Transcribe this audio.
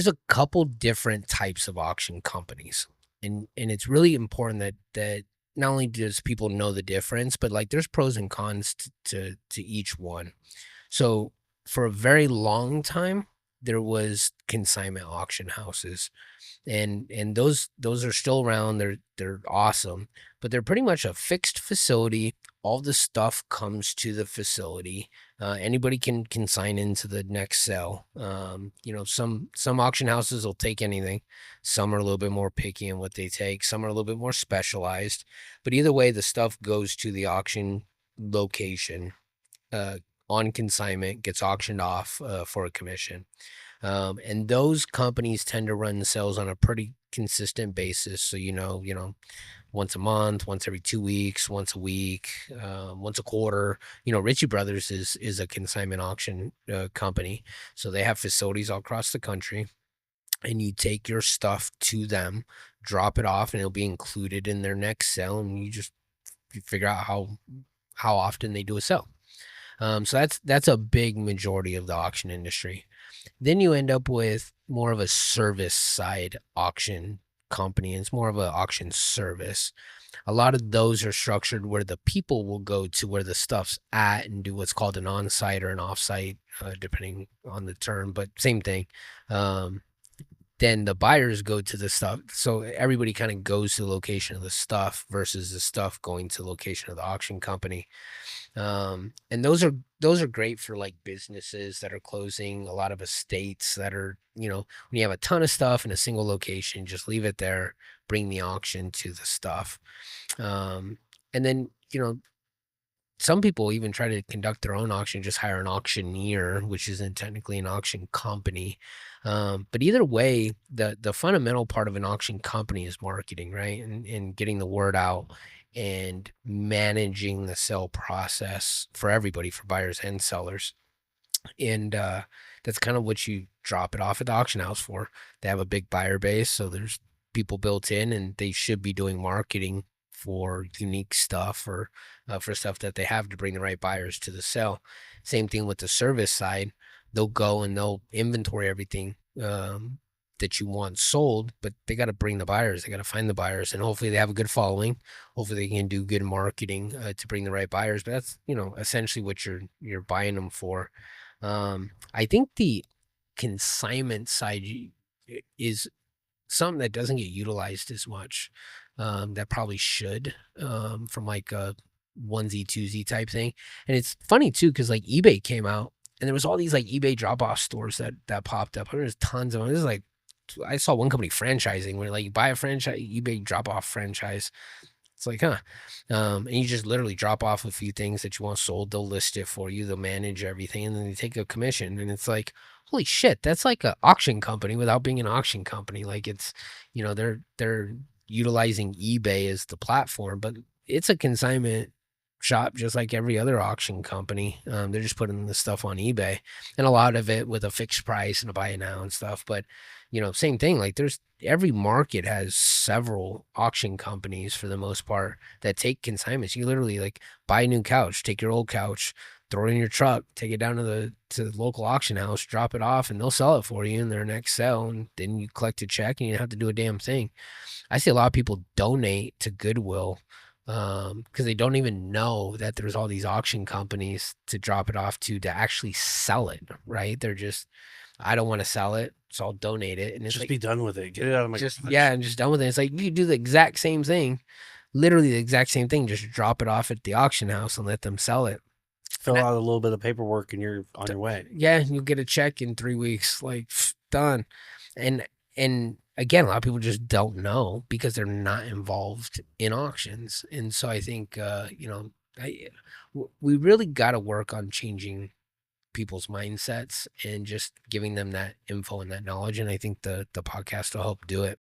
There's a couple different types of auction companies, and it's really important that not only does people know the difference, but like there's pros and cons to each one. So for a very long time, there was consignment auction houses, and those are still around. They're awesome, but they're pretty much a fixed facility. All the stuff comes to the facility. Anybody can sign into the next sale. Some auction houses will take anything. Some are a little bit more picky in what they take. Some are a little bit more specialized. But either way, the stuff goes to the auction location uh, on consignment, gets auctioned off for a commission. And those companies tend to run sales on a pretty consistent basis. So, once a month, once every 2 weeks, once a week, once a quarter. Ritchie Brothers is a consignment auction company. So they have facilities all across the country, and you take your stuff to them, drop it off, and it'll be included in their next sale. And you figure out how often they do a sale. So that's a big majority of the auction industry. Then you end up with more of a service side auction company, and it's more of an auction service. A lot of those are structured where the people will go to where the stuff's at and do what's called an on-site or an off-site, depending on the term, but same thing. Um, then the buyers go to the stuff. So everybody kind of goes to the location of the stuff versus the stuff going to the location of the auction company. And those are great for like businesses that are closing, a lot of estates that are, when you have a ton of stuff in a single location, just leave it there, bring the auction to the stuff. And then, some people even try to conduct their own auction, just hire an auctioneer, which isn't technically an auction company. But either way, the fundamental part of an auction company is marketing, right? And getting the word out and managing the sale process for everybody, for buyers and sellers. And that's kind of what you drop it off at the auction house for. They have a big buyer base, so there's people built in, and they should be doing marketing for unique stuff or for stuff that they have to bring the right buyers to the sale. Same thing with the service side. They'll go and they'll inventory everything that you want sold, but they got to bring the buyers. They got to find the buyers, and hopefully they have a good following. Hopefully they can do good marketing to bring the right buyers. But that's essentially what you're buying them for. I think the consignment side is something that doesn't get utilized as much. That probably should, from like a onesie twosie type thing. And it's funny too, because like eBay came out, and there was all these like eBay drop off stores that popped up. There's tons of them. This is like, I saw one company franchising where like you buy a franchise, eBay drop off franchise. It's like, huh? And you just literally drop off a few things that you want sold. They'll list it for you. They'll manage everything, and then they take a commission. And it's like, holy shit, that's like an auction company without being an auction company. Like it's, they're utilizing eBay as the platform, but it's a consignment shop just like every other auction company. They're just putting the stuff on eBay, and a lot of it with a fixed price and a buy it now and stuff. But same thing. Like there's every market has several auction companies for the most part that take consignments. You literally like buy a new couch, take your old couch, throw it in your truck, take it down to the local auction house, drop it off, and they'll sell it for you in their next sale. And then you collect a check, and you don't have to do a damn thing. I see a lot of people donate to Goodwill because they don't even know that there's all these auction companies to drop it off to actually sell it, right? They're just, I don't want to sell it, so I'll donate it. And it's Just like, be done with it. Get it out of my yeah, and just done with it. It's like you do the exact same thing, literally the exact same thing. Just drop it off at the auction house and let them sell it. Fill out a little bit of paperwork and you're on your way. Yeah, you'll get a check in 3 weeks, like done. And again, a lot of people just don't know because they're not involved in auctions. And so I think we really got to work on changing people's mindsets and just giving them that info and that knowledge. And I think the podcast will help do it.